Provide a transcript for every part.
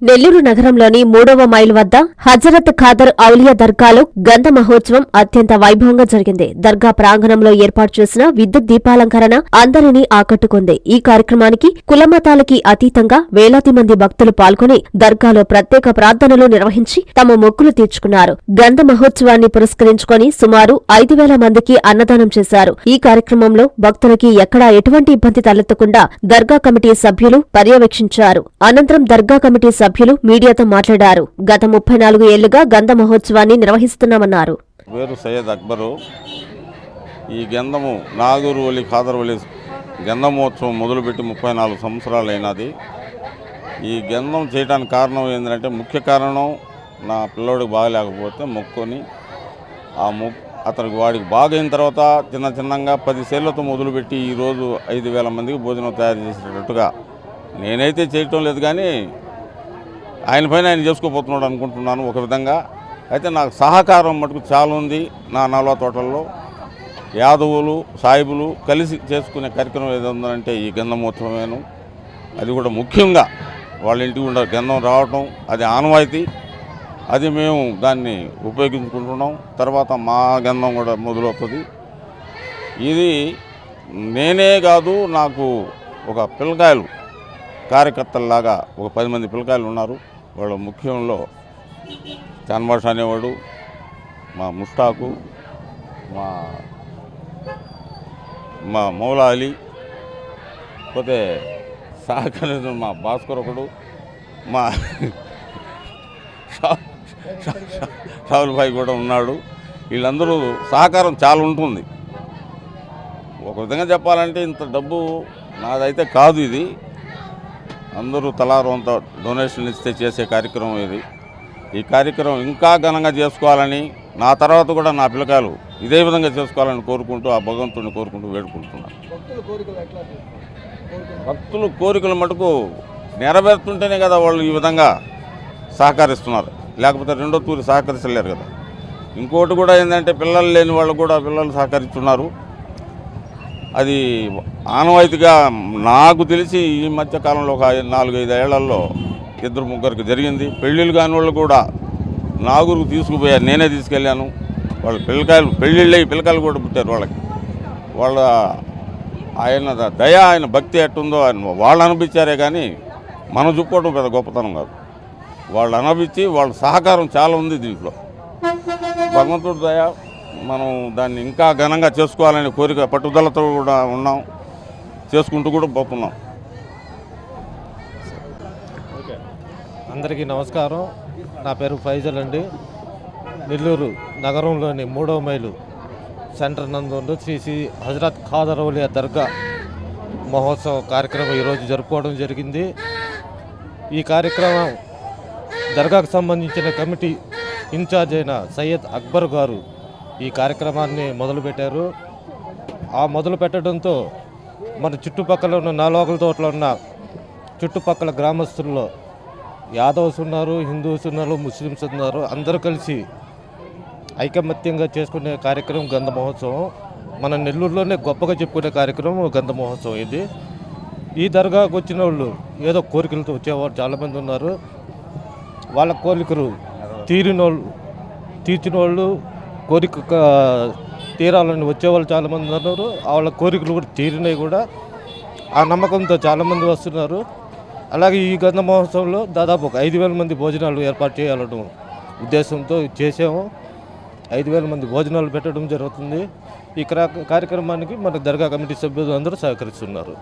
నెల్లూరు నగరంలోని 3వ మైలు వద్ద హజరత్ ఖాదర్ ఔలియా దర్గాలో గంధ మహోత్సవం అత్యంత వైభవంగా జరిగింది. దర్గా ప్రాంగణంలో ఏర్పాటు చేసిన విద్యుత్ దీపాలంకరణ అందరినీ ఆకట్టుకుంది. ఈ కార్యక్రమానికి కులమతాలకి అతీతంగా వేలాది మంది భక్తులు పాల్గొని దర్గాలో ప్రత్యేక ప్రార్థనలు నిర్వహించి తమ మొక్కులు తీర్చుకున్నారు. గంధ మహోత్సవాన్ని పురస్కరించుకొని సుమారు 5,000 మందికి అన్నదానం చేశారు. ఈ కార్యక్రమంలో భక్తులకి ఎక్కడా ఎటువంటి ఇబ్బంది తలెత్తకుండా దర్గా కమిటీ సభ్యులు పర్యవేక్షించారు. అనంతరం దర్గా కమిటీ సభ్యులు మీడియాతో మాట్లాడారు. గత 34 ఏళ్లుగా గంధ మహోత్సవాన్ని నిర్వహిస్తున్నామన్నారు. పేరు సయ్యద్ అక్బరు. ఈ గంధము నాగూరు వలి ఖాదర్ వలి గంధ మహోత్సవం మొదలుపెట్టి 34 సంవత్సరాలు అయినది. ఈ గంధం చేయడానికి కారణం ఏంటంటే, ముఖ్య కారణం నా పిల్లోడికి బాగలేకపోతే మొక్కుని అతనికి వాడికి బాగైన తర్వాత చిన్నగా 10 సేళ్లతో మొదలుపెట్టి ఈరోజు 5,000 మందికి భోజనం తయారు చేసేటట్టుగా నేనైతే చేయటం లేదు, కానీ ఆయన పైన ఆయన చేసుకోబోతున్నాడు అనుకుంటున్నాను ఒక విధంగా. అయితే నాకు సహకారం మటుకు చాలా ఉంది. నా నల్వా తోటల్లో యాదవులు సాయిబులు కలిసి చేసుకునే కార్యక్రమం ఏదంటే ఈ గంధమోత్సవమేను. అది కూడా ముఖ్యంగా వాళ్ళ ఇంటికి ఉండే గంధం రావటం అది ఆనవాయితీ. అది మేము దాన్ని ఉపయోగించుకుంటున్నాం. తర్వాత మా గంధం కూడా మొదలవుతుంది. ఇది నేనే కాదు, నాకు ఒక పిల్లకాయలు కార్యకర్తల్లాగా ఒక 10 మంది పిల్లకాయలు ఉన్నారు. వాళ్ళ ముఖ్యంలో చాన్బాష్ అనేవాడు, మా ముష్టాకు, మా మౌలా అలీ, పోతే సహకరించిన మా భాస్కర్ ఒకడు, మా షావుల్ భాయ్ కూడా ఉన్నాడు. వీళ్ళందరూ సహకారం చాలా ఉంటుంది. ఒక విధంగా చెప్పాలంటే ఇంత డబ్బు నాదైతే కాదు. ఇది అందరూ తలారంత డొనేషన్ ఇస్తే చేసే కార్యక్రమం ఇది. ఈ కార్యక్రమం ఇంకా ఘనంగా చేసుకోవాలని, నా తర్వాత కూడా నా పిల్లకాయలు ఇదే విధంగా చేసుకోవాలని కోరుకుంటూ, ఆ భగవంతుడిని కోరుకుంటూ వేడుకుంటున్నాను. భక్తులు కోరికలు మటుకు నెరవేరుతుంటేనే కదా వాళ్ళు ఈ విధంగా సహకరిస్తున్నారు. లేకపోతే రెండో తూరి సహకరించలేరు కదా. ఇంకోటి కూడా ఏంటంటే, పిల్లలు లేని వాళ్ళు కూడా పిల్లలు సహకరిస్తున్నారు. అది ఆనవాయితీగా నాకు తెలిసి ఈ మధ్యకాలంలో ఒక 4-5 ఏళ్లలో 2-3 జరిగింది. పెళ్ళిళ్ళు కాని వాళ్ళు కూడా నాగూరుకు తీసుకుపోయారు, నేనే తీసుకెళ్ళాను. వాళ్ళ పిల్లకాయలు కూడా పుట్టారు వాళ్ళకి. వాళ్ళ ఆయన దయ, ఆయన భక్తి ఎట్టుందో ఆయన వాళ్ళు అనిపించారే కానీ మనం చెప్పుకోవడం పెద్ద గొప్పతనం కాదు. వాళ్ళు అనిపించి వాళ్ళ సహకారం చాలా ఉంది దీంట్లో. భగవంతుడి దయ, మనం దాన్ని ఇంకా ఘనంగా చేసుకోవాలనే కోరిక పట్టుదలతో కూడా ఉన్నాం, చేసుకుంటూ కూడా పోతున్నాం. అందరికీ నమస్కారం. నా పేరు ఫైజల్ అండి. నెల్లూరు నగరంలోని 3వ మైలు సెంటర్ నందు శ్రీ హజరత్ ఖాదర్ ఔలియా దర్గా మహోత్సవ కార్యక్రమం ఈరోజు జరుపుకోవడం జరిగింది. ఈ కార్యక్రమం దర్గాకు సంబంధించిన కమిటీ ఇన్ఛార్జ్ అయిన సయ్యద్ అక్బర్ గారు ఈ కార్యక్రమాన్ని మొదలుపెట్టారు. ఆ మొదలు పెట్టడంతో మన చుట్టుపక్కల ఉన్న 4 తోటలో ఉన్న చుట్టుపక్కల గ్రామస్తుల్లో యాదవ్స్ ఉన్నారు, హిందూస్ ఉన్నారు, ముస్లిమ్స్ ఉన్నారు. అందరూ కలిసి ఐకమత్యంగా చేసుకునే కార్యక్రమం గంధ మహోత్సవం. మన నెల్లూరులోనే గొప్పగా చెప్పుకునే కార్యక్రమం గంధ మహోత్సవం ఇది. ఈ దర్గాకు వచ్చిన వాళ్ళు ఏదో కోరికలతో వచ్చేవారు చాలామంది ఉన్నారు. వాళ్ళ కోరికలు తీర్చిన వాళ్ళు, కోరిక తీరాలని వచ్చేవాళ్ళు చాలామంది ఉన్నారు. వాళ్ళ కోరికలు కూడా తీరినాయి కూడా. ఆ నమ్మకంతో చాలామంది వస్తున్నారు. అలాగే ఈ గంధ మహోత్సవంలో దాదాపు ఒక 5,000 మంది భోజనాలు ఏర్పాటు చేయాలనే ఉద్దేశంతో చేసాము. 5,000 మంది భోజనాలు పెట్టడం జరుగుతుంది. ఈ కార్యక్రమానికి మన దర్గా కమిటీ సభ్యులు అందరూ సహకరిస్తున్నారు.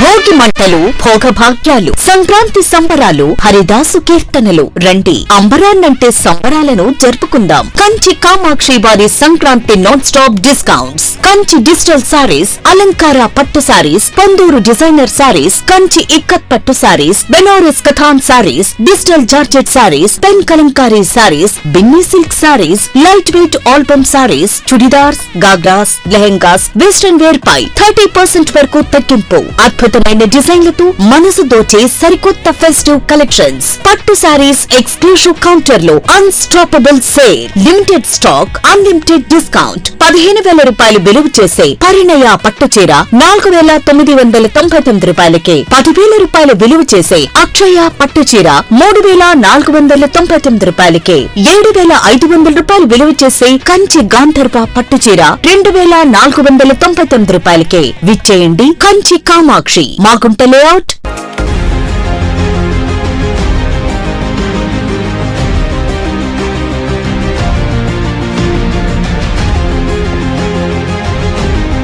భోగి మంటలు, భోగభాగ్యాలు, సంక్రాంతి సంబరాలు, హరిదాసు కీర్తనలు. రండి, అంబరాన్నంటే సంబరాలను జరుపుకుందాం. కంచి కామాక్షి వారి Sankranti non stop discounts. Kanchi digital saris, అలంకార పట్టు సారీస్, పందూరు డిజైనర్ సారీస్, కంచి ఇక్కత్ పట్టు saris, Benaras Katan saris, digital georgette saris, pen Kalamkari saris, Binny silk saris, light weight album saris, churidars, ghagras, lehengas, western wear పై 30% వరకు తగ్గింపు. అద్భుతమైన డిజైన్లతో మనసు దోచే సరికొత్త ఫెస్టివ్ కలెక్షన్స్. పట్టు సారీస్ ఎక్స్క్లూజివ్ కౌంటర్ లో unstoppable sale. Limited stock, unlimited discount. 15,000 రూపాయలు విలువ చేసే పరిణయ పట్టు చీర 4,999 రూపాయలకే. 10,000 రూపాయలు విలువ చేసే అక్షయ పట్టు చీర 3,499 రూపాయలకే. 7,500 రూపాయలు విలువ చేసే కంచి గాంధర్వ పట్టు చీర 2,499 రూపాయలకే. విచ్చేయండి కంచి కామాక్షి, మాగుంట లేఅవుట్,